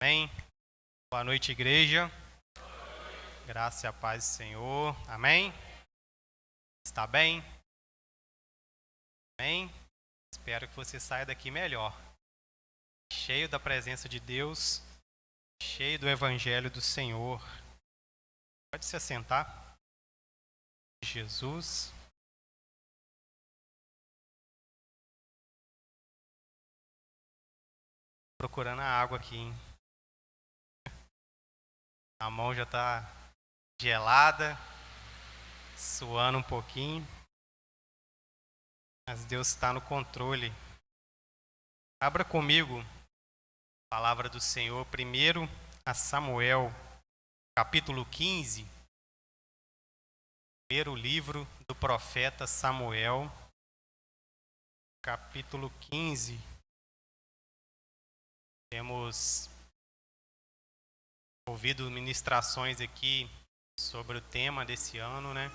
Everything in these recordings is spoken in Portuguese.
Amém? Boa noite, igreja. Graça e a paz do Senhor. Amém? Está bem? Amém? Espero que você saia daqui melhor. Cheio da presença de Deus, cheio do Evangelho do Senhor. Pode se assentar. Jesus. Procurando a água aqui, hein? A mão já está gelada, suando um pouquinho. Mas Deus está no controle. Abra comigo a palavra do Senhor, primeiro a Samuel, capítulo 15. Primeiro livro do profeta Samuel, capítulo 15. Temos ouvido ministrações aqui sobre o tema desse ano, né?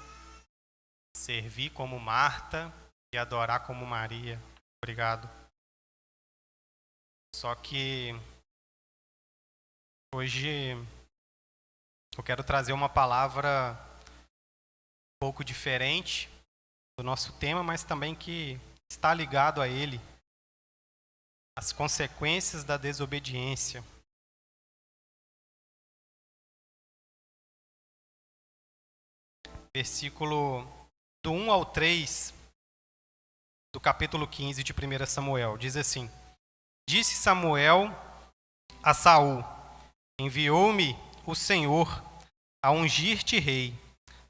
Servir como Marta e adorar como Maria. Obrigado. Só que hoje eu quero trazer uma palavra um pouco diferente do nosso tema, mas também que está ligado a ele. As consequências da desobediência. Versículo do 1 ao 3 do capítulo 15 de 1 Samuel. Diz assim: Disse Samuel a Saul: Enviou-me o Senhor a ungir-te rei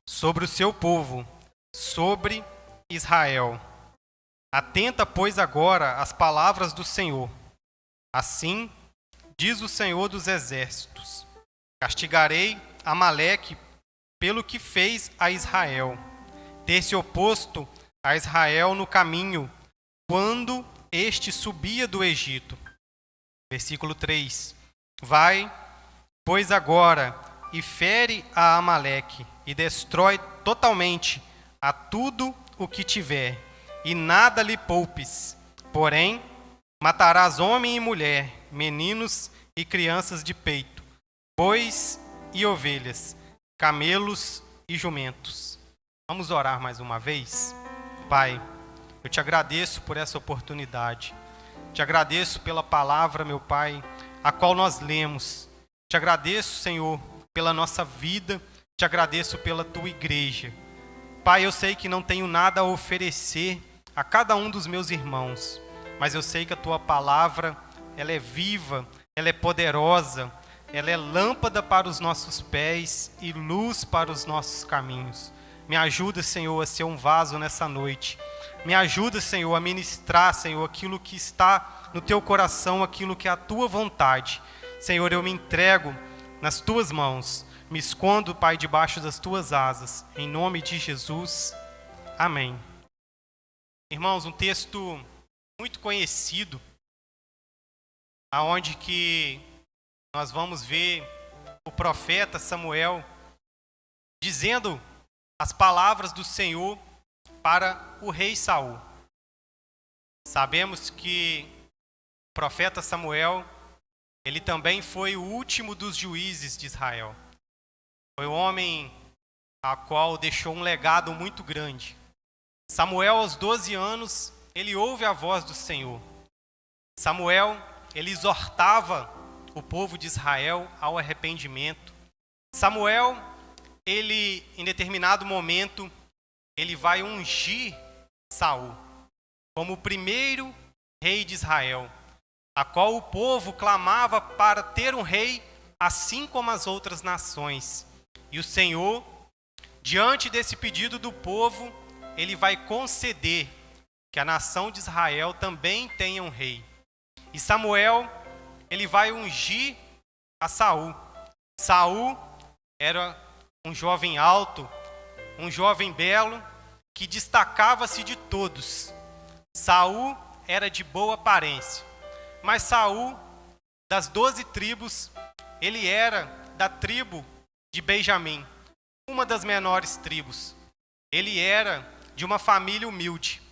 sobre o seu povo, sobre Israel. Atenta, pois, agora às palavras do Senhor. Assim diz o Senhor dos exércitos: Castigarei Amaleque pelo que fez a Israel, ter se oposto a Israel no caminho, quando este subia do Egito. Versículo 3. Vai, pois, agora e fere a Amaleque e destrói totalmente a tudo o que tiver, e nada lhe poupes. Porém, matarás homem e mulher, meninos e crianças de peito, bois e ovelhas, camelos e jumentos. Vamos orar mais uma vez? Pai, eu te agradeço por essa oportunidade. Te agradeço pela palavra, meu Pai, a qual nós lemos. Te agradeço, Senhor, pela nossa vida. Te agradeço pela tua igreja. Pai, eu sei que não tenho nada a oferecer a cada um dos meus irmãos, mas eu sei que a tua palavra, ela é viva, ela é poderosa, ela é lâmpada para os nossos pés e luz para os nossos caminhos. Me ajuda, Senhor, a ser um vaso nessa noite. Me ajuda, Senhor, a ministrar, Senhor, aquilo que está no teu coração, aquilo que é a tua vontade. Senhor, eu me entrego nas tuas mãos. Me escondo, Pai, debaixo das tuas asas. Em nome de Jesus. Amém. Irmãos, um texto muito conhecido, aonde que nós vamos ver o profeta Samuel dizendo as palavras do Senhor para o rei Saul. Sabemos que o profeta Samuel, ele também foi o último dos juízes de Israel. Foi o homem a qual deixou um legado muito grande. Samuel, aos 12 anos, ele ouve a voz do Senhor. Samuel, ele exortava o povo de Israel ao arrependimento. Samuel, ele, em determinado momento, ele vai ungir Saul como o primeiro rei de Israel, a qual o povo clamava para ter um rei, assim como as outras nações. E o Senhor, diante desse pedido do povo, ele vai conceder que a nação de Israel também tenha um rei. E Samuel, ele vai ungir a Saul. Saul era um jovem alto, um jovem belo, que destacava-se de todos. Saul era de boa aparência, mas Saul, das 12 tribos, ele era da tribo de Benjamim, uma das menores tribos. Ele era de uma família humilde.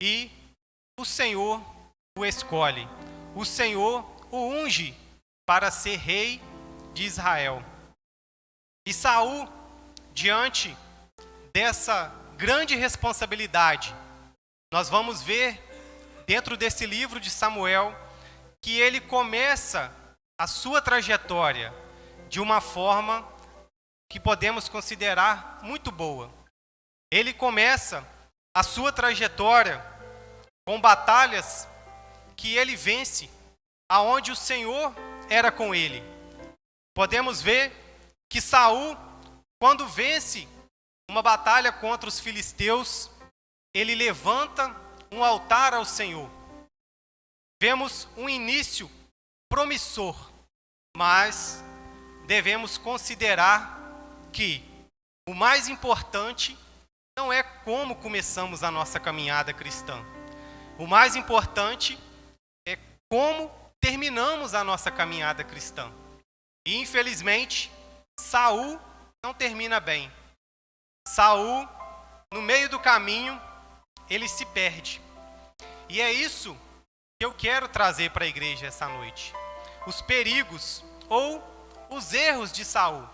E o Senhor o escolhe. O Senhor o unge para ser rei de Israel. E Saul, diante dessa grande responsabilidade, nós vamos ver dentro desse livro de Samuel que ele começa a sua trajetória de uma forma que podemos considerar muito boa. Ele começa a sua trajetória com batalhas que ele vence, aonde o Senhor era com ele. Podemos ver que Saul, quando vence uma batalha contra os filisteus, ele levanta um altar ao Senhor. Vemos um início promissor, mas devemos considerar que o mais importante não é como começamos a nossa caminhada cristã. O mais importante é como terminamos a nossa caminhada cristã. E infelizmente, Saul não termina bem. Saul, no meio do caminho, ele se perde. E é isso que eu quero trazer para a igreja essa noite. Os perigos ou os erros de Saul.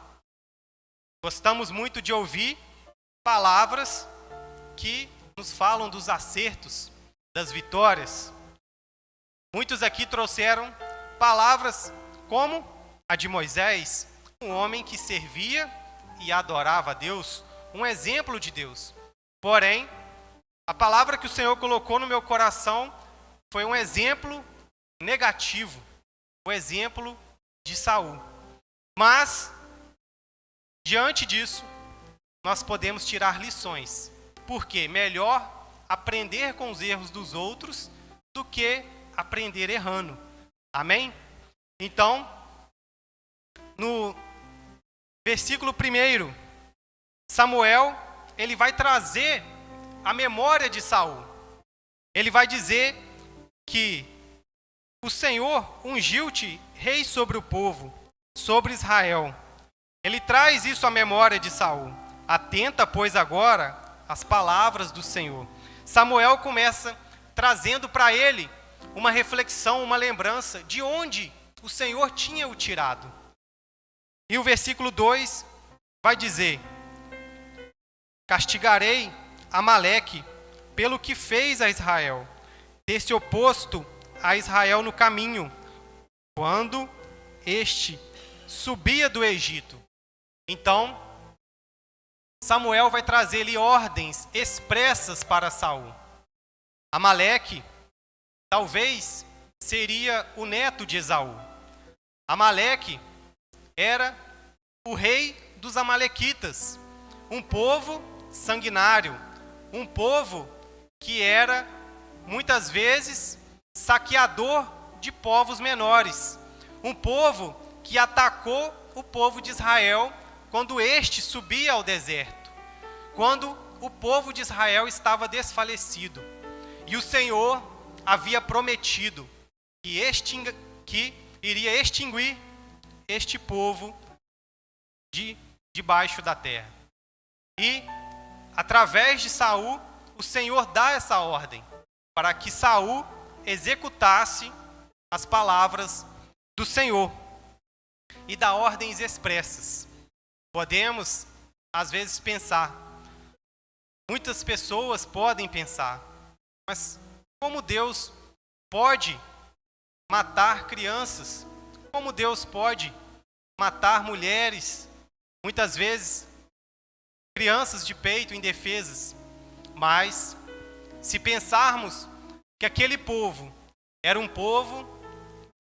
Gostamos muito de ouvir palavras que nos falam dos acertos, das vitórias. Muitos aqui trouxeram palavras como a de Moisés, um homem que servia e adorava a Deus, um exemplo de Deus. Porém, a palavra que o Senhor colocou no meu coração foi um exemplo negativo, o exemplo de Saul. Mas, diante disso, nós podemos tirar lições. Porque melhor aprender com os erros dos outros do que aprender errando. Amém? Então, no versículo 1, Samuel, ele vai trazer a memória de Saul. Ele vai dizer que o Senhor ungiu-te rei sobre o povo, sobre Israel. Ele traz isso à memória de Saul. Atenta, pois, agora as palavras do Senhor. Samuel começa trazendo para ele uma reflexão, uma lembrança de onde o Senhor tinha o tirado. E o versículo 2 vai dizer: castigarei Amaleque pelo que fez a Israel, ter se oposto a Israel no caminho, quando este subia do Egito. Então, Samuel vai trazer-lhe ordens expressas para Saul. Amaleque talvez seria o neto de Esaú. Amaleque era o rei dos amalequitas, um povo sanguinário, um povo que era muitas vezes saqueador de povos menores, um povo que atacou o povo de Israel quando este subia ao deserto, quando o povo de Israel estava desfalecido. E o Senhor havia prometido que iria extinguir este povo debaixo da terra. E, através de Saul, o Senhor dá essa ordem para que Saul executasse as palavras do Senhor e dá ordens expressas. Podemos, às vezes, pensar, muitas pessoas podem pensar, mas como Deus pode matar crianças? Como Deus pode matar mulheres? Muitas vezes, crianças de peito indefesas. Mas, se pensarmos que aquele povo era um povo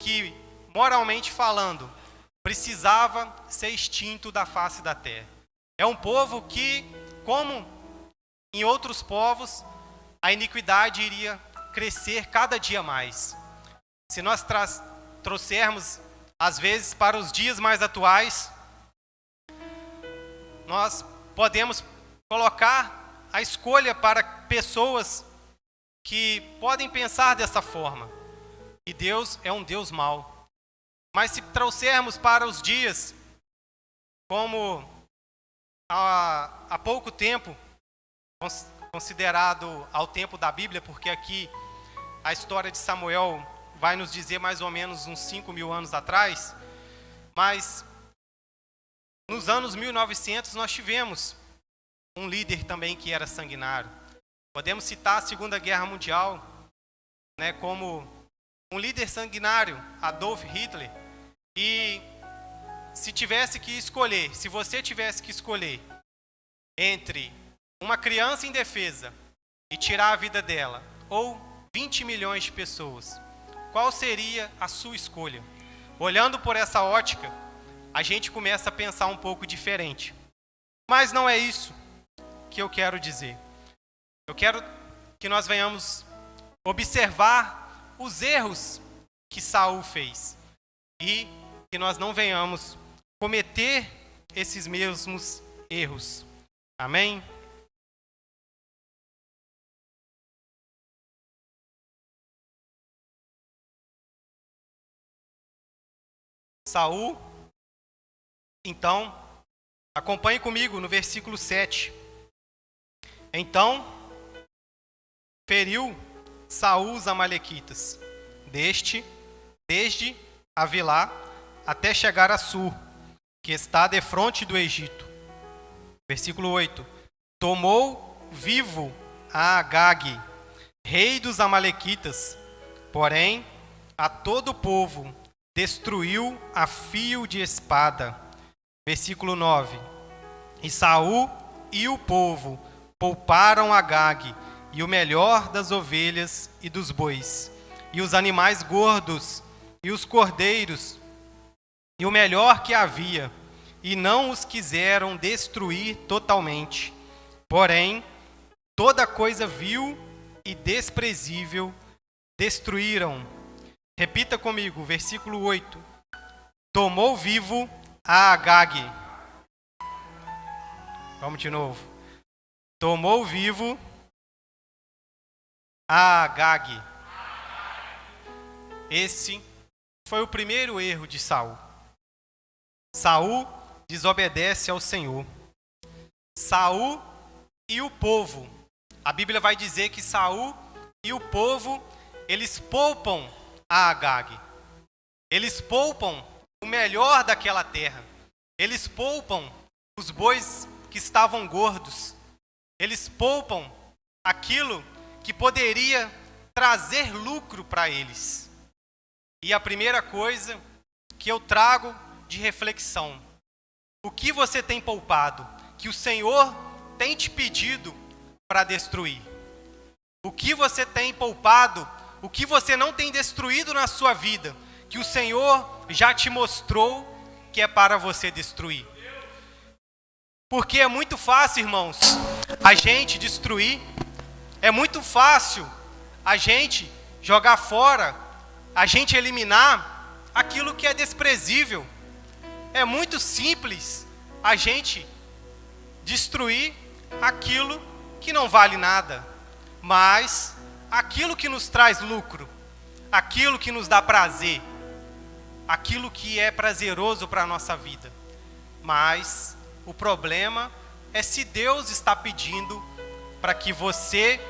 que, moralmente falando, precisava ser extinto da face da terra. É um povo que, como em outros povos, a iniquidade iria crescer cada dia mais. Se nós trouxermos, às vezes, para os dias mais atuais, nós podemos colocar a escolha para pessoas que podem pensar dessa forma. E Deus é um Deus mau. Mas se trouxermos para os dias, como há pouco tempo, considerado ao tempo da Bíblia, porque aqui a história de Samuel vai nos dizer mais ou menos uns 5.000 anos atrás, Mas nos anos 1900 nós tivemos um líder também que era sanguinário. Podemos citar a Segunda Guerra Mundial, né, como um líder sanguinário, Adolf Hitler. E se você tivesse que escolher entre uma criança indefesa e tirar a vida dela, ou 20 milhões de pessoas, qual seria a sua escolha? Olhando por essa ótica, a gente começa a pensar um pouco diferente. Mas não é isso que eu quero dizer. Eu quero que nós venhamos observar os erros que Saul fez e que nós não venhamos cometer esses mesmos erros. Amém? Saul, então, acompanhe comigo no versículo 7. Então, feriu Saul os amalequitas, desde Avilá até chegar a Sur, que está defronte do Egito. Versículo 8. Tomou vivo a Agag, rei dos amalequitas, porém a todo o povo destruiu a fio de espada. Versículo 9. E Saul e o povo pouparam Agag, e o melhor das ovelhas e dos bois, e os animais gordos, e os cordeiros, e o melhor que havia, e não os quiseram destruir totalmente. Porém, toda coisa vil e desprezível destruíram. Repita comigo, versículo 8. Tomou vivo a Agag. Vamos de novo. Tomou vivo a Agag. Esse foi o primeiro erro de Saul. Saul desobedece ao Senhor. Saul e o povo. A Bíblia vai dizer que Saul e o povo, eles poupam a Agag. Eles poupam o melhor daquela terra. Eles poupam os bois que estavam gordos. Eles poupam aquilo que poderia trazer lucro para eles. E a primeira coisa que eu trago de reflexão: o que você tem poupado, que o Senhor tem te pedido para destruir? O que você tem poupado, o que você não tem destruído na sua vida, que o Senhor já te mostrou que é para você destruir? Porque é muito fácil, irmãos, a gente destruir. É muito fácil a gente jogar fora, a gente eliminar aquilo que é desprezível. É muito simples a gente destruir aquilo que não vale nada. Mas aquilo que nos traz lucro, aquilo que nos dá prazer, aquilo que é prazeroso para a nossa vida. Mas o problema é se Deus está pedindo para que você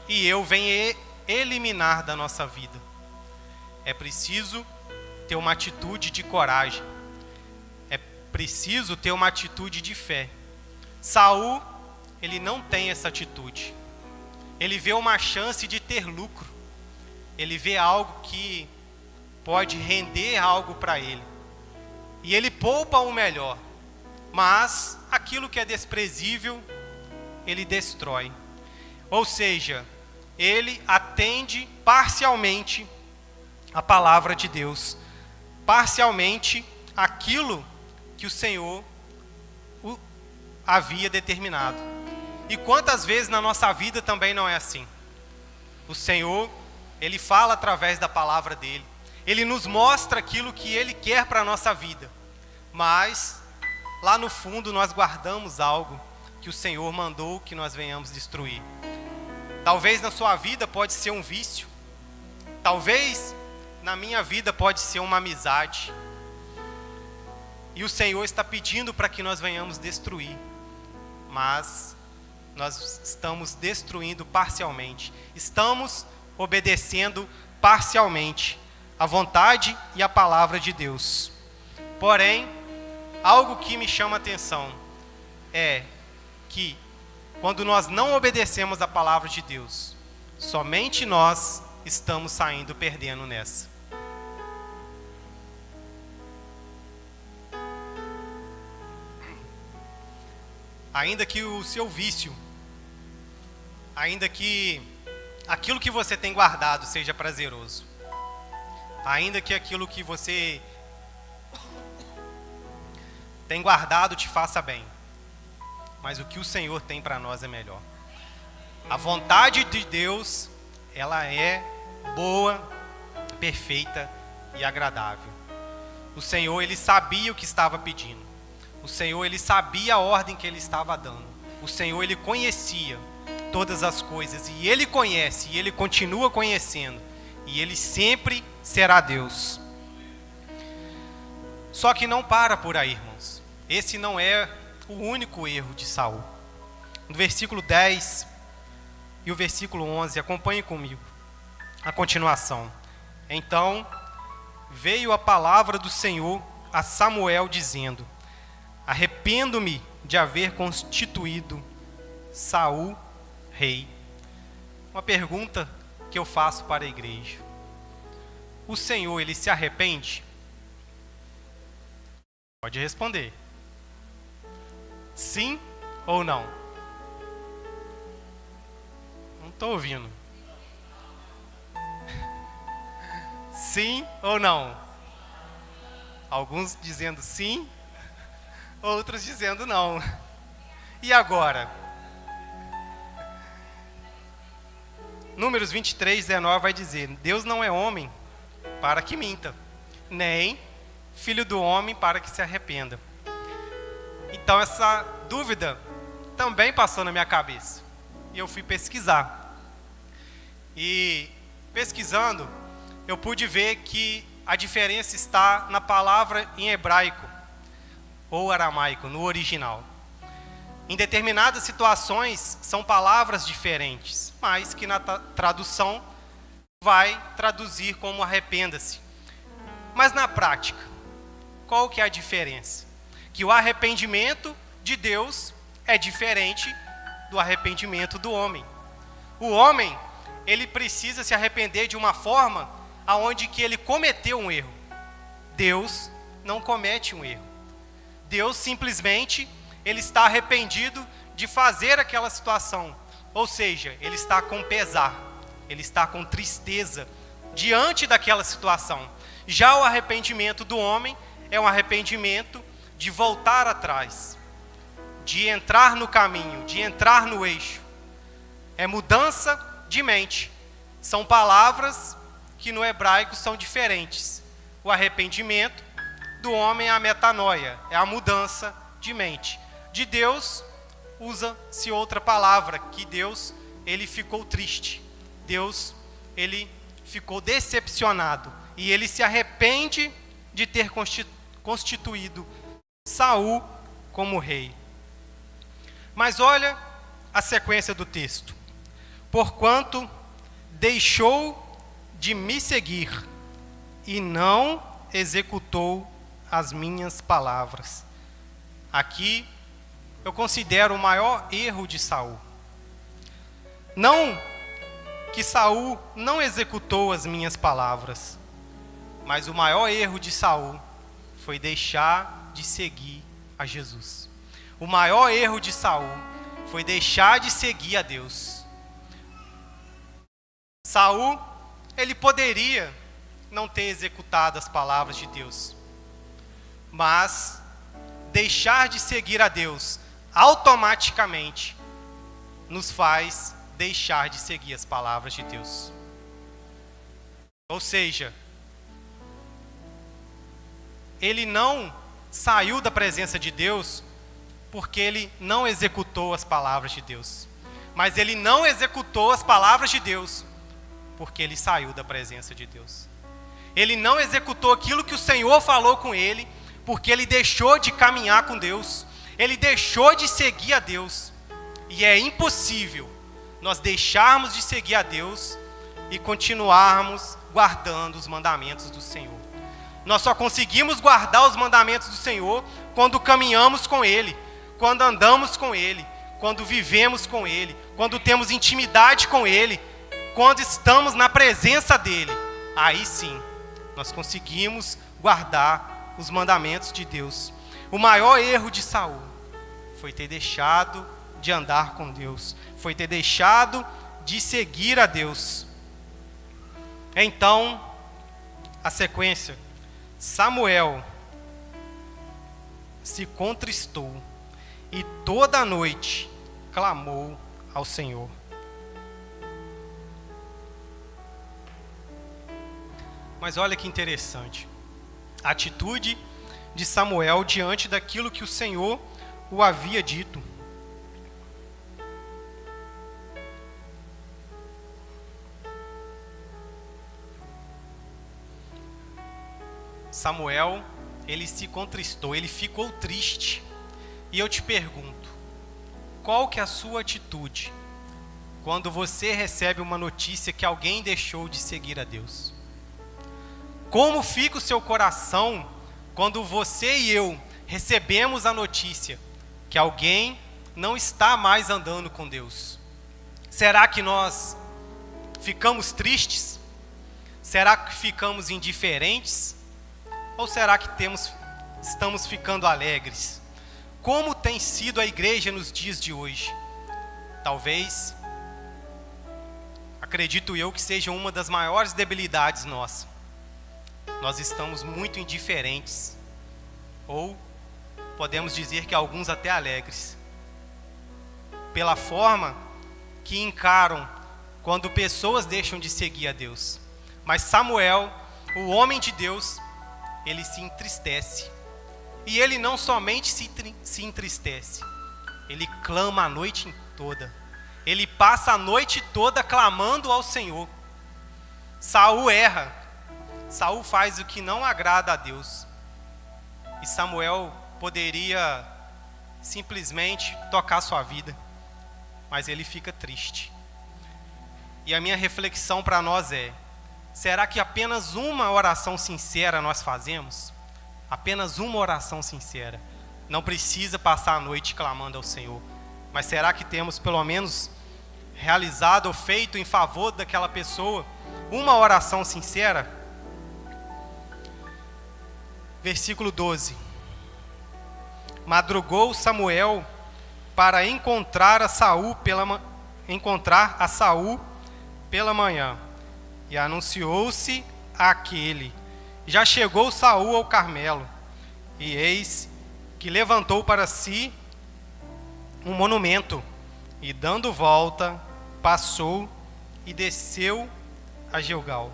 e eu venha eliminar da nossa vida. É preciso ter uma atitude de coragem. É preciso ter uma atitude de fé. Saul, ele não tem essa atitude. Ele vê uma chance de ter lucro. Ele vê algo que pode render algo para ele. E ele poupa o melhor. Mas aquilo que é desprezível, ele destrói. Ou seja, ele atende parcialmente a palavra de Deus, parcialmente aquilo que o Senhor havia determinado. E quantas vezes na nossa vida também não é assim? O Senhor, Ele fala através da palavra dEle, Ele nos mostra aquilo que Ele quer para a nossa vida, mas lá no fundo nós guardamos algo que o Senhor mandou que nós venhamos destruir. Talvez na sua vida pode ser um vício, talvez na minha vida pode ser uma amizade, e o Senhor está pedindo para que nós venhamos destruir, mas nós estamos destruindo parcialmente, estamos obedecendo parcialmente a vontade e a palavra de Deus. Porém, algo que me chama a atenção é que quando nós não obedecemos a palavra de Deus, somente nós estamos saindo perdendo nessa. Ainda que o seu vício, ainda que aquilo que você tem guardado seja prazeroso, ainda que aquilo que você tem guardado te faça bem, mas o que o Senhor tem para nós é melhor. A vontade de Deus, ela é boa, perfeita e agradável. O Senhor, ele sabia o que estava pedindo. O Senhor, ele sabia a ordem que ele estava dando. O Senhor, ele conhecia todas as coisas, e ele conhece, e ele continua conhecendo, e ele sempre será Deus. Só que não para por aí, irmãos. Esse não é o único erro de Saul. No versículo 10 e o versículo 11, acompanhe comigo a continuação. Então veio a palavra do Senhor a Samuel dizendo: arrependo-me de haver constituído Saul rei. Uma pergunta que eu faço para a igreja: o Senhor, ele se arrepende? Pode responder. Sim ou não? Não estou ouvindo. Sim ou não? Alguns dizendo sim, outros dizendo não. E agora? Números 23, 19 vai dizer: Deus não é homem para que minta, nem filho do homem para que se arrependa. Então essa dúvida também passou na minha cabeça, e eu fui pesquisar. E pesquisando, eu pude ver que a diferença está na palavra em hebraico ou aramaico, no original. Em determinadas situações são palavras diferentes, mas que na tradução vai traduzir como arrependa-se. Mas na prática, qual que é a diferença? Que o arrependimento de Deus é diferente do arrependimento do homem. O homem, ele precisa se arrepender de uma forma aonde que ele cometeu um erro. Deus não comete um erro. Deus simplesmente, ele está arrependido de fazer aquela situação. Ou seja, ele está com pesar, ele está com tristeza diante daquela situação. Já o arrependimento do homem é um arrependimento de voltar atrás, de entrar no caminho, de entrar no eixo. É mudança de mente. São palavras que no hebraico são diferentes. O arrependimento do homem é a metanoia, é a mudança de mente. De Deus, usa-se outra palavra, que Deus, ele ficou triste. Deus, ele ficou decepcionado. E ele se arrepende de ter constituído Saul como rei. Mas olha a sequência do texto. Porquanto deixou de me seguir e não executou as minhas palavras. Aqui eu considero o maior erro de Saul. Não que Saul não executou as minhas palavras, mas o maior erro de Saul foi deixar de seguir a Jesus. O maior erro de Saul foi deixar de seguir a Deus. Saul, ele poderia não ter executado as palavras de Deus, mas deixar de seguir a Deus automaticamente nos faz deixar de seguir as palavras de Deus. Ou seja, ele não saiu da presença de Deus porque ele não executou as palavras de Deus, mas ele não executou as palavras de Deus porque ele saiu da presença de Deus. Ele não executou aquilo que o Senhor falou com ele porque ele deixou de caminhar com Deus, ele deixou de seguir a Deus. E é impossível nós deixarmos de seguir a Deus e continuarmos guardando os mandamentos do Senhor. Nós só conseguimos guardar os mandamentos do Senhor quando caminhamos com Ele, quando andamos com Ele, quando vivemos com Ele, quando temos intimidade com Ele, quando estamos na presença dEle. Aí sim, nós conseguimos guardar os mandamentos de Deus. O maior erro de Saul foi ter deixado de andar com Deus, foi ter deixado de seguir a Deus. Então, a sequência: Samuel se contristou e toda a noite clamou ao Senhor. Mas olha que interessante, a atitude de Samuel diante daquilo que o Senhor o havia dito. Samuel, ele se contristou, ele ficou triste. E eu te pergunto, qual que é a sua atitude quando você recebe uma notícia que alguém deixou de seguir a Deus? Como fica o seu coração quando você e eu recebemos a notícia que alguém não está mais andando com Deus? Será que nós ficamos tristes? Será que ficamos indiferentes? Ou será que estamos ficando alegres? Como tem sido a igreja nos dias de hoje? Talvez, acredito eu, que seja uma das maiores debilidades nossas. Nós estamos muito indiferentes, ou podemos dizer que alguns até alegres, pela forma que encaram quando pessoas deixam de seguir a Deus. Mas Samuel, o homem de Deus, ele se entristece. E ele não somente se entristece, ele clama a noite toda. Ele passa a noite toda clamando ao Senhor. Saul erra. Saul faz o que não agrada a Deus. E Samuel poderia simplesmente tocar sua vida, mas ele fica triste. E a minha reflexão para nós é: será que apenas uma oração sincera nós fazemos? Apenas uma oração sincera. Não precisa passar a noite clamando ao Senhor. Mas será que temos pelo menos realizado ou feito em favor daquela pessoa uma oração sincera? Versículo 12. Madrugou Samuel para encontrar a Saul pela manhã. E anunciou-se àquele: já chegou Saul ao Carmelo, e eis que levantou para si um monumento, e dando volta, passou e desceu a Gilgal.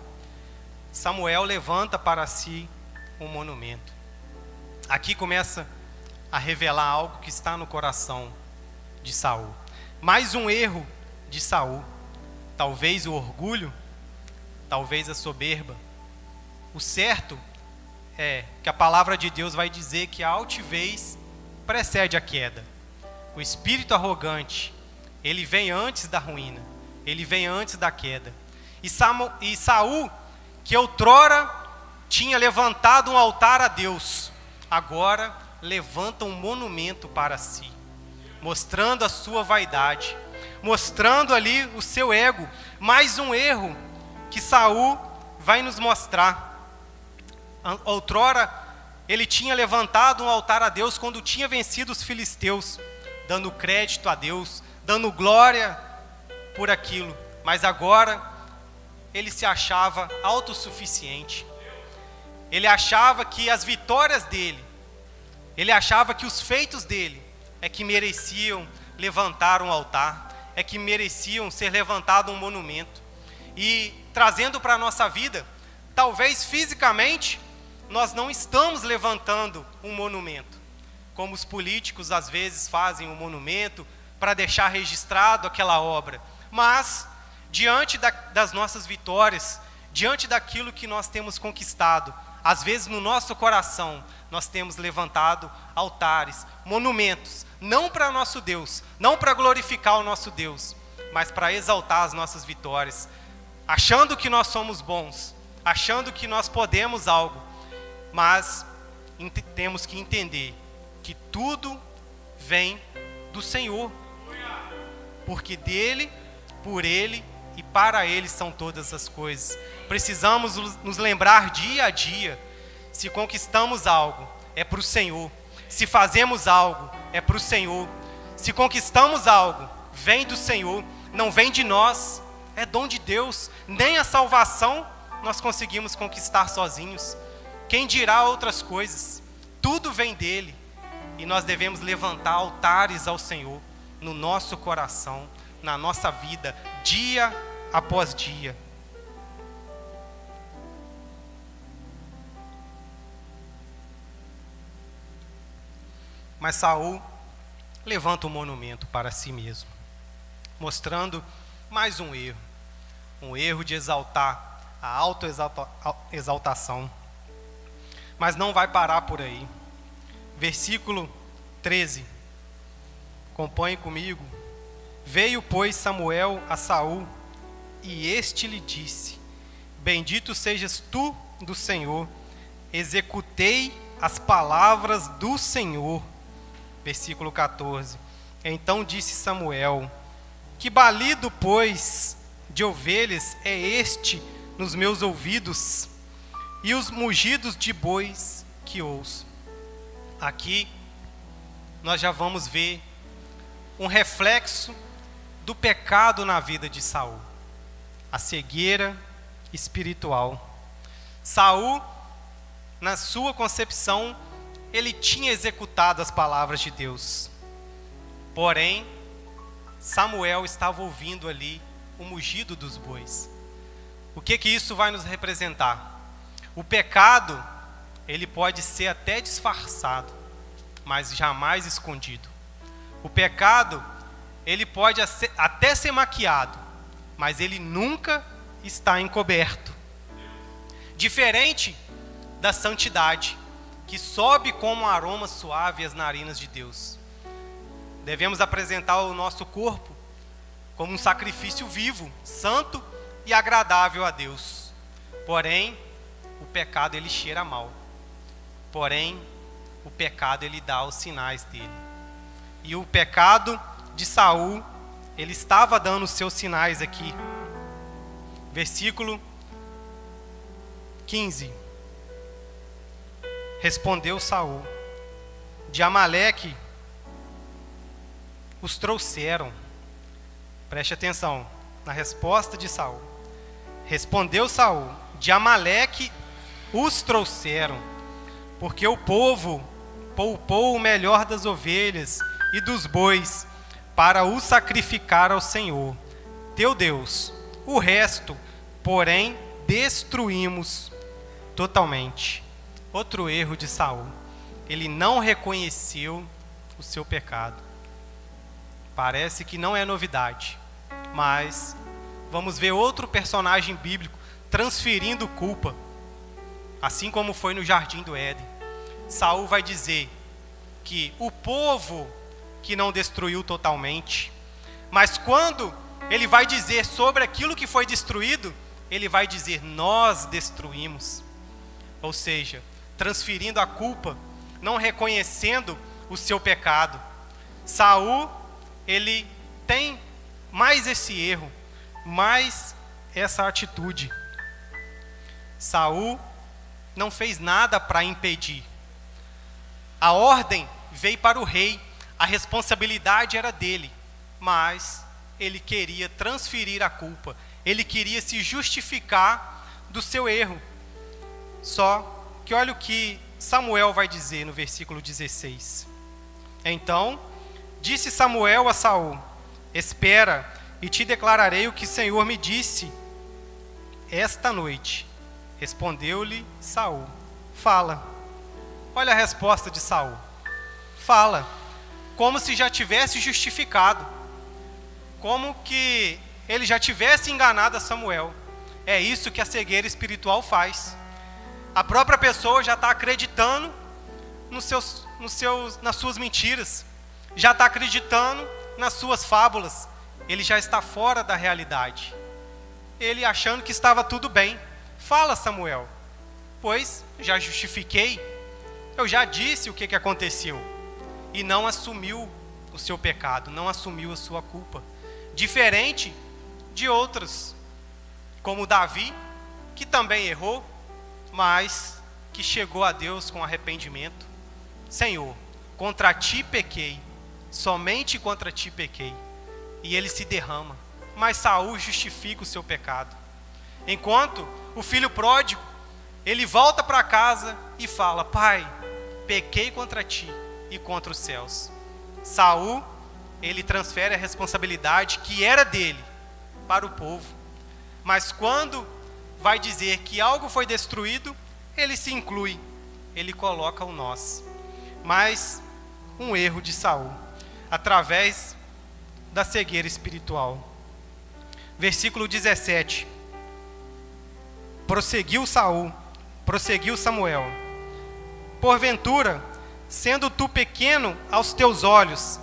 Samuel levanta para si um monumento. Aqui começa a revelar algo que está no coração de Saul. Mais um erro de Saul. Talvez o orgulho, talvez a soberba. O certo é que a palavra de Deus vai dizer que a altivez precede a queda. O espírito arrogante, ele vem antes da ruína, ele vem antes da queda. E Saul, que outrora tinha levantado um altar a Deus, agora levanta um monumento para si, mostrando a sua vaidade, mostrando ali o seu ego. Mais um erro que Saul vai nos mostrar. Outrora, ele tinha levantado um altar a Deus quando tinha vencido os filisteus, dando crédito a Deus, dando glória por aquilo. Mas agora, ele se achava autossuficiente. Ele achava que as vitórias dele, ele achava que os feitos dele é que mereciam levantar um altar, é que mereciam ser levantado um monumento. E trazendo para a nossa vida, talvez fisicamente, nós não estamos levantando um monumento, como os políticos às vezes fazem um monumento para deixar registrado aquela obra. Mas, diante das nossas vitórias, diante daquilo que nós temos conquistado, às vezes no nosso coração, nós temos levantado altares, monumentos, não para nosso Deus, não para glorificar o nosso Deus, mas para exaltar as nossas vitórias, achando que nós somos bons, achando que nós podemos algo. mas temos que entender que tudo vem do Senhor, porque dele, por ele e para ele são todas as coisas. Precisamos nos lembrar dia a dia: se conquistamos algo, é para o Senhor. Se fazemos algo, é para o Senhor. Se conquistamos algo, vem do Senhor, não vem de nós, é dom de Deus. Nem a salvação nós conseguimos conquistar sozinhos, quem dirá outras coisas? Tudo vem dele, e nós devemos levantar altares ao Senhor no nosso coração, na nossa vida, dia após dia. Mas Saul levanta um monumento para si mesmo, mostrando mais um erro de exaltar a autoexaltação. Mas não vai parar por aí. Versículo 13. Acompanhe comigo. Veio, pois, Samuel a Saul, e este lhe disse: Bendito sejas tu do Senhor, executei as palavras do Senhor. Versículo 14. Então disse Samuel: Que balido, pois, de ovelhas é este nos meus ouvidos, e os mugidos de bois que ouço. Aqui nós já vamos ver um reflexo do pecado na vida de Saul, a cegueira espiritual. Saul, na sua concepção, ele tinha executado as palavras de Deus, porém Samuel estava ouvindo ali o mugido dos bois. O que isso vai nos representar? O pecado, ele pode ser até disfarçado, mas jamais escondido. O pecado, ele pode até ser maquiado, mas ele nunca está encoberto. Diferente da santidade, que sobe como um aroma suave às narinas de Deus. Devemos apresentar o nosso corpo como um sacrifício vivo, santo e agradável a Deus. Porém, o pecado, ele cheira mal. Porém, o pecado, ele dá os sinais dele. E o pecado de Saul, ele estava dando os seus sinais aqui. Versículo 15. Respondeu Saul: De Amaleque os trouxeram. Preste atenção na resposta de Saul. Respondeu Saul: De Amaleque os trouxeram, porque o povo poupou o melhor das ovelhas e dos bois para o sacrificar ao Senhor, teu Deus. O resto, porém, destruímos totalmente. Outro erro de Saul: ele não reconheceu o seu pecado. Parece que não é novidade, mas vamos ver outro personagem bíblico transferindo culpa, assim como foi no Jardim do Éden. Saul vai dizer que o povo que não destruiu totalmente, mas quando ele vai dizer sobre aquilo que foi destruído, ele vai dizer: nós destruímos. Ou seja, transferindo a culpa, não reconhecendo o seu pecado. Saul, ele tem mais esse erro, mais essa atitude. Saul não fez nada para impedir. A ordem veio para o rei, a responsabilidade era dele, mas ele queria transferir a culpa, ele queria se justificar do seu erro. Só que olha o que Samuel vai dizer no versículo 16. Então disse Samuel a Saul: Espera, e te declararei o que o Senhor me disse esta noite. Respondeu-lhe Saul: Fala. Olha a resposta de Saul: Fala, como se já tivesse justificado, como que ele já tivesse enganado a Samuel. É isso que a cegueira espiritual faz. A própria pessoa já está acreditando nas suas mentiras, já está acreditando nas suas fábulas, ele já está fora da realidade, ele achando que estava tudo bem. Fala, Samuel, pois já justifiquei, eu já disse o que aconteceu. E não assumiu o seu pecado, não assumiu a sua culpa. Diferente de outros, como Davi, que também errou, mas que chegou a Deus com arrependimento. Senhor, contra ti pequei, somente contra ti pequei. E ele se derrama, mas Saul justifica o seu pecado. Enquanto o filho pródigo, ele volta para casa e fala: Pai, pequei contra ti e contra os céus. Saul, ele transfere a responsabilidade que era dele para o povo. Mas quando vai dizer que algo foi destruído, ele se inclui, ele coloca o nós. Mas um erro de Saul, através da cegueira espiritual. Versículo 17. Prosseguiu Samuel: porventura, sendo tu pequeno aos teus olhos,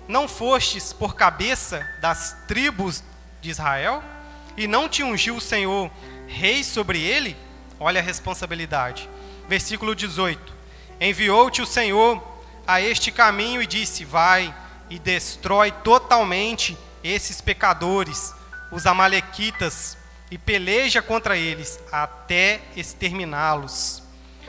não fostes por cabeça das tribos de Israel? E não te ungiu o Senhor rei sobre ele? Olha a responsabilidade. Versículo 18. Enviou-te o Senhor a este caminho e disse: vai e destrói totalmente esses pecadores, os amalequitas, e peleja contra eles até exterminá-los.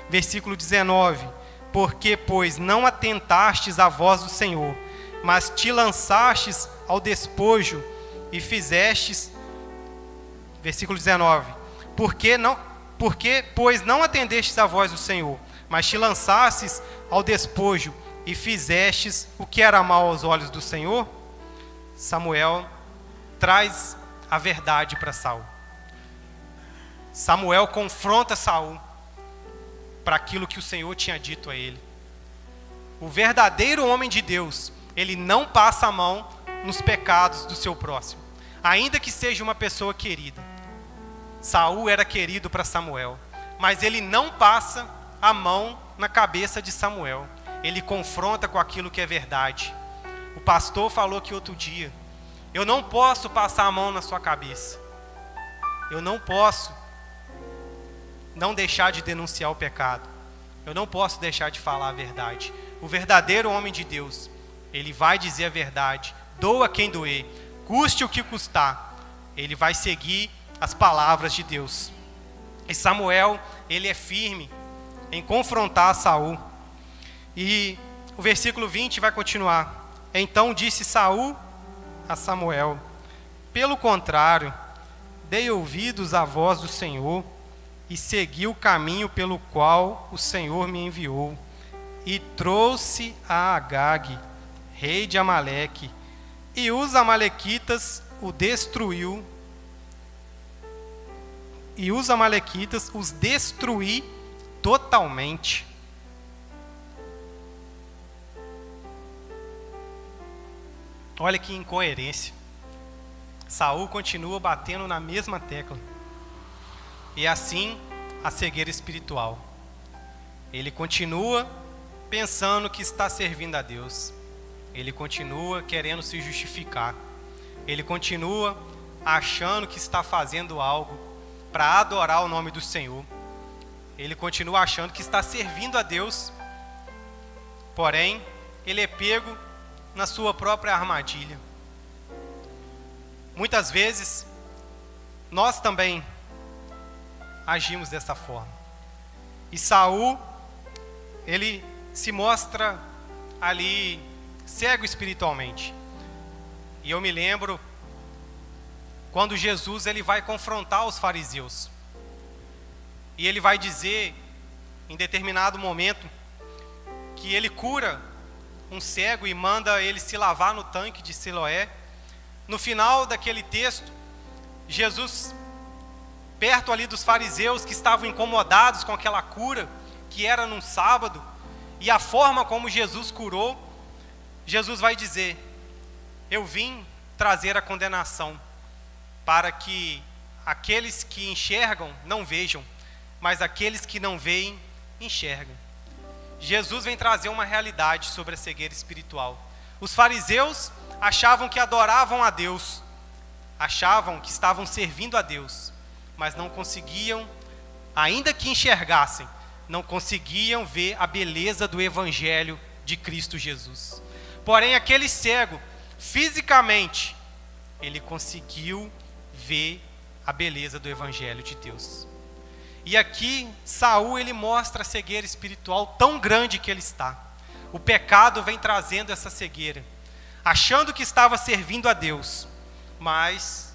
Versículo 19. Porque, pois, não atentastes à voz do Senhor, mas te lançastes ao despojo e fizestes. Versículo 19. Porque, pois, não atendestes à voz do Senhor, mas te lançastes ao despojo e fizestes o que era mal aos olhos do Senhor? Samuel traz a verdade para Saul. Samuel confronta Saul para aquilo que o Senhor tinha dito a ele. O verdadeiro homem de Deus, ele não passa a mão nos pecados do seu próximo, ainda que seja uma pessoa querida. Saul era querido para Samuel, mas ele não passa a mão na cabeça de Samuel. Ele confronta com aquilo que é verdade. O pastor falou que outro dia: eu não posso passar a mão na sua cabeça. Eu não posso não deixar de denunciar o pecado. Eu não posso deixar de falar a verdade. O verdadeiro homem de Deus, ele vai dizer a verdade, doa quem doer, custe o que custar. Ele vai seguir as palavras de Deus. E Samuel, ele é firme em confrontar Saul. E o versículo 20 vai continuar. Então disse Saul a Samuel: pelo contrário, dei ouvidos à voz do Senhor e segui o caminho pelo qual o Senhor me enviou, e trouxe a Agag, rei de Amaleque, e os amalequitas o destruiu, e os amalequitas os destruí totalmente. Olha que incoerência. Saul continua batendo na mesma tecla. E assim, a cegueira espiritual. Ele continua pensando que está servindo a Deus. Ele continua querendo se justificar. Ele continua achando que está fazendo algo para adorar o nome do Senhor. Ele continua achando que está servindo a Deus. Porém, ele é pego na sua própria armadilha. Muitas vezes, nós também agimos dessa forma. E Saul, ele se mostra ali cego espiritualmente. E eu me lembro quando Jesus ele vai confrontar os fariseus. E ele vai dizer, em determinado momento, que ele cura um cego e manda ele se lavar no tanque de Siloé. No final daquele texto, Jesus, perto ali dos fariseus que estavam incomodados com aquela cura, que era num sábado, e a forma como Jesus curou, Jesus vai dizer: eu vim trazer a condenação, para que aqueles que enxergam não vejam, mas aqueles que não veem, enxergam. Jesus vem trazer uma realidade sobre a cegueira espiritual. Os fariseus achavam que adoravam a Deus, achavam que estavam servindo a Deus, mas não conseguiam ainda que enxergassem, não conseguiam ver a beleza do Evangelho de Cristo Jesus. Porém, aquele cego, fisicamente, ele conseguiu ver a beleza do Evangelho de Deus. E aqui, Saul, ele mostra a cegueira espiritual tão grande que ele está. O pecado vem trazendo essa cegueira, achando que estava servindo a Deus, mas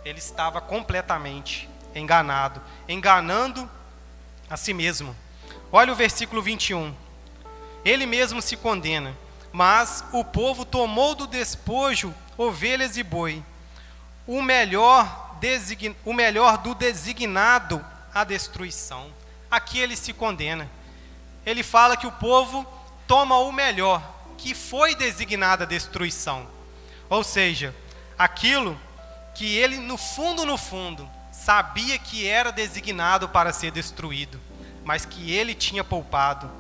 ele estava completamente enganado, enganando a si mesmo. Olha o versículo 21. Ele mesmo se condena, mas o povo tomou do despojo ovelhas e boi, o melhor do designado à destruição. Aqui ele se condena. Ele fala que o povo toma o melhor, que foi designado à destruição. Ou seja, aquilo que ele, no fundo, sabia que era designado para ser destruído, mas que ele tinha poupado,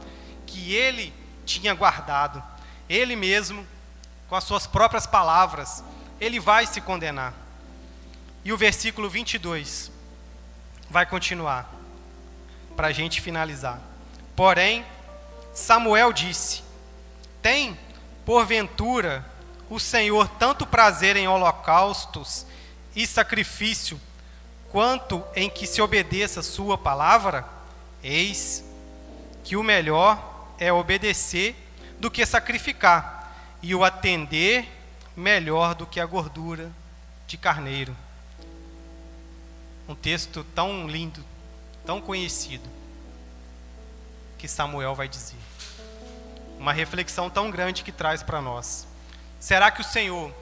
que ele tinha guardado. Ele mesmo, com as suas próprias palavras, ele vai se condenar. E o versículo 22 vai continuar, para a gente finalizar. Porém, Samuel disse: tem, porventura, o Senhor tanto prazer em holocaustos e sacrifício, quanto em que se obedeça sua palavra? Eis que o melhor é obedecer do que sacrificar, e o atender melhor do que a gordura de carneiro. Um texto tão lindo, tão conhecido, que Samuel vai dizer. Uma reflexão tão grande que traz para nós. Será que o Senhor,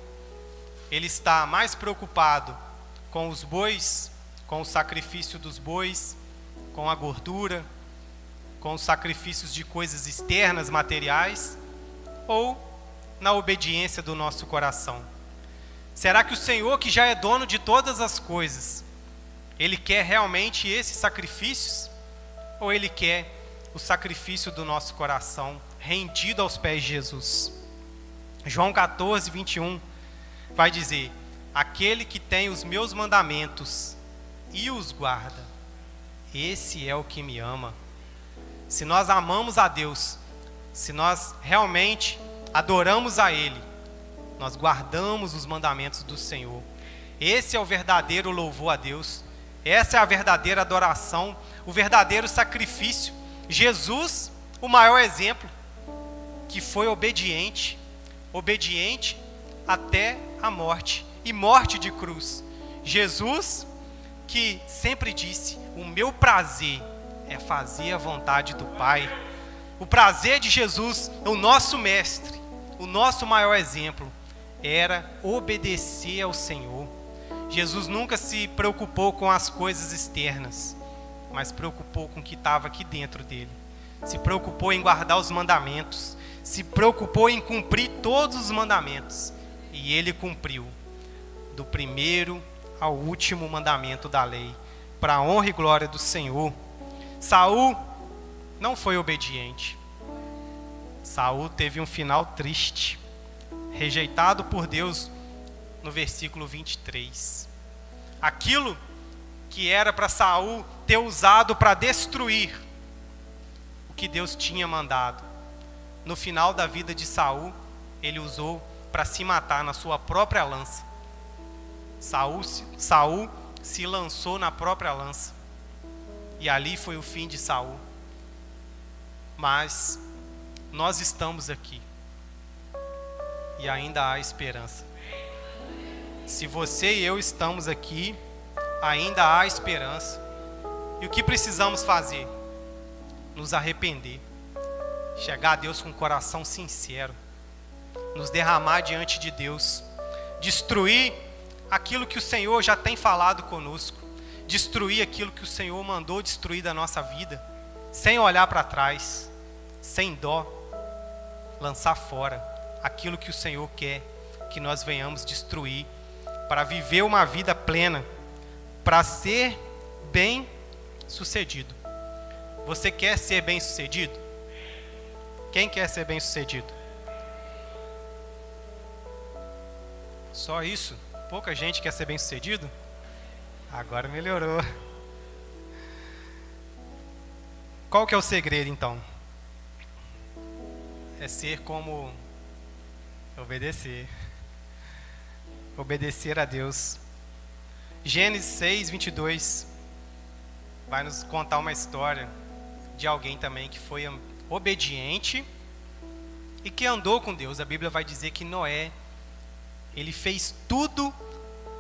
ele está mais preocupado com os bois, com o sacrifício dos bois, com a gordura, com os sacrifícios de coisas externas, materiais, ou na obediência do nosso coração? Será que o Senhor, que já é dono de todas as coisas, ele quer realmente esses sacrifícios? Ou ele quer o sacrifício do nosso coração, rendido aos pés de Jesus? João 14, 21 vai dizer: aquele que tem os meus mandamentos e os guarda, esse é o que me ama. Se nós amamos a Deus, se nós realmente adoramos a Ele, nós guardamos os mandamentos do Senhor. Esse é o verdadeiro louvor a Deus. Essa é a verdadeira adoração, o verdadeiro sacrifício. Jesus, o maior exemplo, que foi obediente até a morte, e morte de cruz. Jesus, que sempre disse: o meu prazer é fazer a vontade do Pai. O prazer de Jesus, o nosso mestre, o nosso maior exemplo, era obedecer ao Senhor. Jesus nunca se preocupou com as coisas externas, mas preocupou com o que estava aqui dentro dele. Se preocupou em guardar os mandamentos, se preocupou em cumprir todos os mandamentos. E ele cumpriu, do primeiro ao último mandamento da lei, para a honra e glória do Senhor. Saul não foi obediente. Saul teve um final triste, rejeitado por Deus no versículo 23. Aquilo que era para Saul ter usado para destruir o que Deus tinha mandado, no final da vida de Saul, ele usou para se matar na sua própria lança. Saul se lançou na própria lança, e ali foi o fim de Saul. Mas nós estamos aqui, e ainda há esperança. Se você e eu estamos aqui, ainda há esperança. E o que precisamos fazer? Nos arrepender, chegar a Deus com um coração sincero, nos derramar diante de Deus, destruir aquilo que o Senhor já tem falado conosco, destruir aquilo que o Senhor mandou destruir da nossa vida, sem olhar para trás, sem dó, lançar fora aquilo que o Senhor quer que nós venhamos destruir, para viver uma vida plena, para ser bem sucedido. Você quer ser bem sucedido? Quem quer ser bem sucedido? Só isso? Pouca gente quer ser bem sucedido? Agora melhorou. Qual que é o segredo, então? É ser como obedecer. Obedecer a Deus. Gênesis 6, 22 vai nos contar uma história de alguém também que foi obediente e que andou com Deus. A Bíblia vai dizer que Noé, ele fez tudo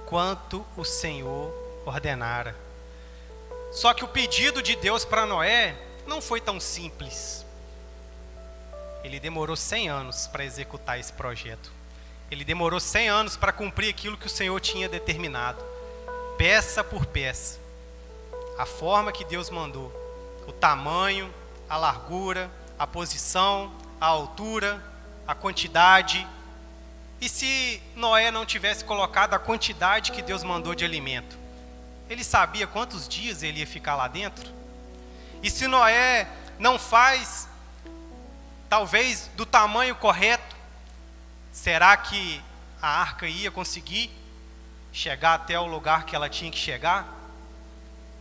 quanto o Senhor ordenara. Só que o pedido de Deus para Noé não foi tão simples. Ele demorou 100 anos para executar esse projeto. Ele demorou 100 anos para cumprir aquilo que o Senhor tinha determinado, peça por peça. A forma que Deus mandou, o tamanho, a largura, a posição, a altura, a quantidade. E se Noé não tivesse colocado a quantidade que Deus mandou de alimento, ele sabia quantos dias ele ia ficar lá dentro? E se Noé não faz, talvez, do tamanho correto, será que a arca ia conseguir chegar até o lugar que ela tinha que chegar?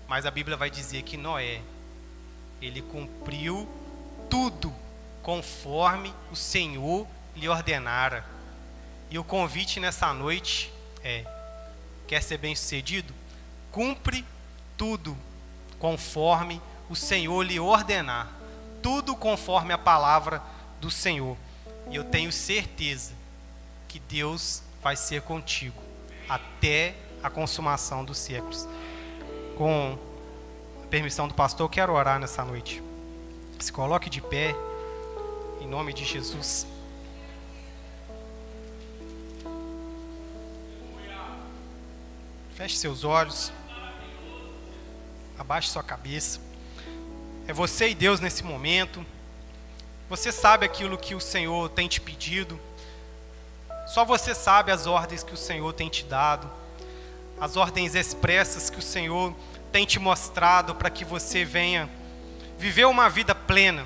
Mas a Bíblia vai dizer que Noé, ele cumpriu tudo conforme o Senhor lhe ordenara. E o convite nessa noite é: quer ser bem-sucedido? Cumpre tudo conforme o Senhor lhe ordenar. Tudo conforme a palavra do Senhor. E eu tenho certeza que Deus vai ser contigo até a consumação dos séculos. Com a permissão do pastor, eu quero orar nessa noite. Se coloque de pé, em nome de Jesus. Feche seus olhos. Abaixe sua cabeça. É você e Deus nesse momento. Você sabe aquilo que o Senhor tem te pedido. Só você sabe as ordens que o Senhor tem te dado. As ordens expressas que o Senhor tem te mostrado para que você venha viver uma vida plena.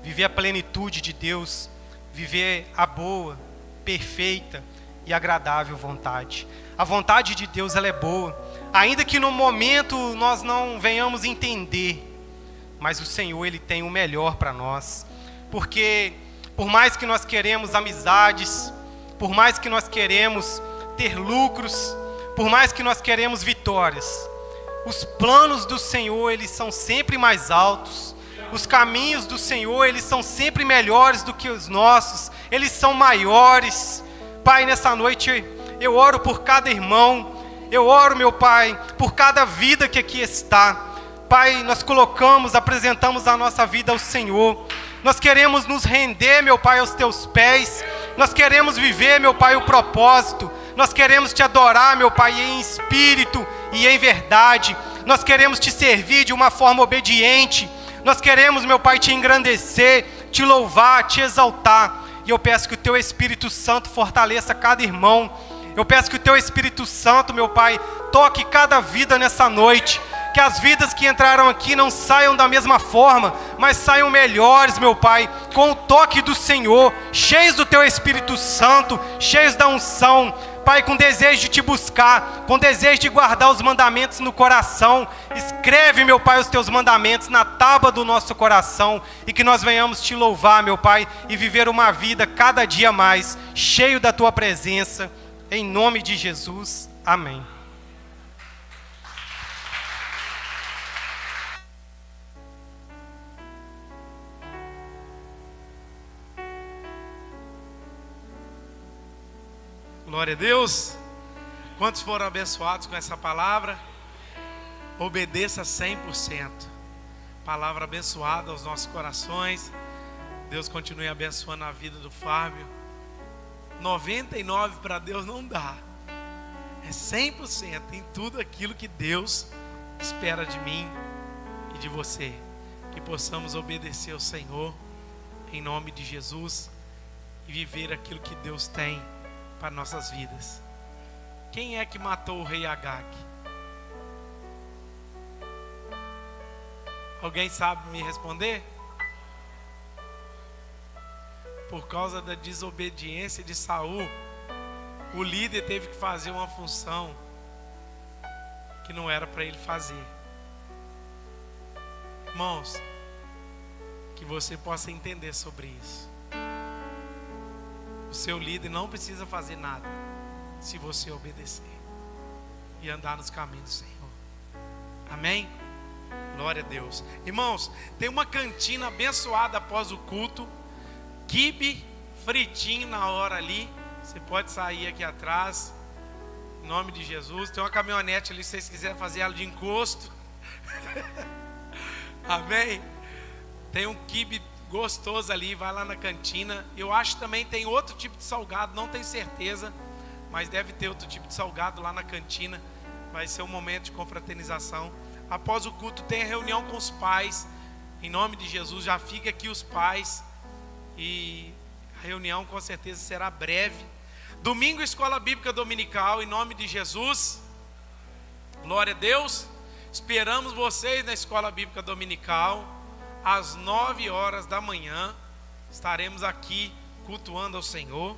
Viver a plenitude de Deus. Viver a boa, perfeita e agradável vontade. A vontade de Deus, ela é boa. Ainda que no momento nós não venhamos entender, mas o Senhor, Ele tem o melhor para nós. Porque por mais que nós queremos amizades, por mais que nós queremos ter lucros, por mais que nós queremos vitórias, os planos do Senhor, eles são sempre mais altos. Os caminhos do Senhor, eles são sempre melhores do que os nossos. Eles são maiores. Pai, nessa noite eu oro por cada irmão. Eu oro, meu Pai, por cada vida que aqui está. Pai, nós colocamos, apresentamos a nossa vida ao Senhor. Nós queremos nos render, meu Pai, aos Teus pés. Nós queremos viver, meu Pai, o propósito. Nós queremos Te adorar, meu Pai, em espírito e em verdade. Nós queremos Te servir de uma forma obediente. Nós queremos, meu Pai, Te engrandecer, Te louvar, Te exaltar. E eu peço que o Teu Espírito Santo fortaleça cada irmão. Eu peço que o Teu Espírito Santo, meu Pai, toque cada vida nessa noite. Que as vidas que entraram aqui não saiam da mesma forma, mas saiam melhores, meu Pai, com o toque do Senhor, cheios do Teu Espírito Santo, cheios da unção. Pai, com desejo de Te buscar, com desejo de guardar os mandamentos no coração. Escreve, meu Pai, os Teus mandamentos na tábua do nosso coração, e que nós venhamos Te louvar, meu Pai, e viver uma vida cada dia mais, cheio da Tua presença. Em nome de Jesus, amém. Glória a Deus. Quantos foram abençoados com essa palavra? Obedeça 100%. Palavra abençoada aos nossos corações. Deus continue abençoando a vida do Fábio. 99 para Deus não dá. É 100% em tudo aquilo que Deus espera de mim e de você. Que possamos obedecer ao Senhor em nome de Jesus e viver aquilo que Deus tem para nossas vidas. Quem é que matou o rei Agag? Alguém sabe me responder? Por causa da desobediência de Saul, o líder teve que fazer uma função que não era para ele fazer. Irmãos, que você possa entender sobre isso. O seu líder não precisa fazer nada se você obedecer e andar nos caminhos do Senhor. Amém? Glória a Deus. Irmãos, tem uma cantina abençoada após o culto. Quibe fritinho na hora ali. Você pode sair aqui atrás, em nome de Jesus. Tem uma caminhonete ali, se vocês quiserem fazer ela de encosto. Amém? Tem um quibe gostoso ali, vai lá na cantina. Eu acho que também tem outro tipo de salgado, não tenho certeza, mas deve ter outro tipo de salgado lá na cantina. Vai ser um momento de confraternização. Após o culto tem a reunião com os pais. Em nome de Jesus, já fica aqui os pais. E a reunião com certeza será breve. Domingo, escola bíblica dominical, em nome de Jesus. Glória a Deus. Esperamos vocês na escola bíblica dominical. Às 9 horas da manhã estaremos aqui cultuando ao Senhor.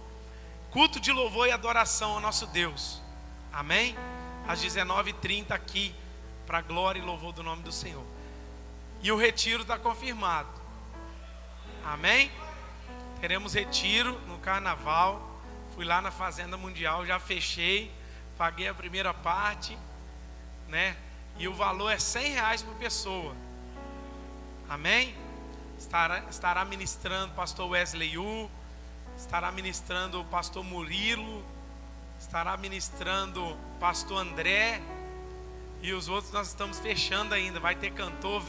Culto de louvor e adoração ao nosso Deus. Amém? Às 19h30 aqui, para a glória e louvor do nome do Senhor. E o retiro está confirmado. Amém? Teremos retiro no carnaval. Fui lá na Fazenda Mundial, já fechei, paguei a primeira parte, né? E o valor é R$100 por pessoa. Amém? Estará ministrando o pastor Wesley U, estará ministrando o pastor Murilo, estará ministrando o pastor André, e os outros nós estamos fechando ainda. Vai ter cantor,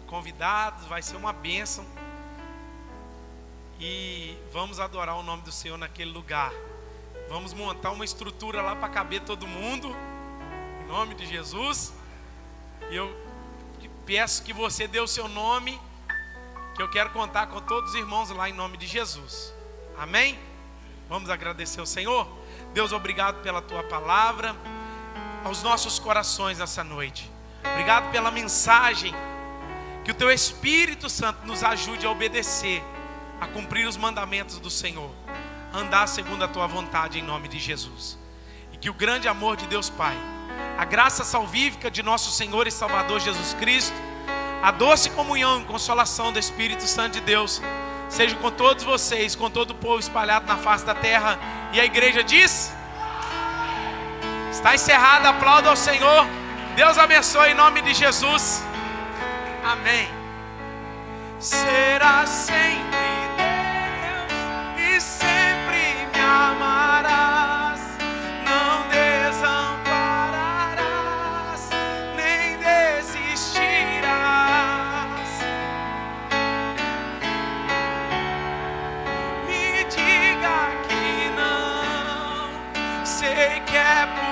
convidados, vai ser uma bênção. E vamos adorar o nome do Senhor naquele lugar. Vamos montar uma estrutura lá para caber todo mundo, em nome de Jesus. E eu peço que você dê o seu nome, que eu quero contar com todos os irmãos lá em nome de Jesus. Amém? Vamos agradecer ao Senhor. Deus, obrigado pela tua palavra aos nossos corações nessa noite. Obrigado pela mensagem. Que o teu Espírito Santo nos ajude a obedecer, a cumprir os mandamentos do Senhor, andar segundo a tua vontade em nome de Jesus. E que o grande amor de Deus Pai, a graça salvífica de nosso Senhor e Salvador Jesus Cristo, a doce comunhão e consolação do Espírito Santo de Deus, seja com todos vocês, com todo o povo espalhado na face da terra. E a igreja diz: está encerrado. Aplauda ao Senhor. Deus abençoe em nome de Jesus. Amém. Será sempre Deus e sempre me amarás. Não desampararás, nem desistirás. Me diga que não, sei que é por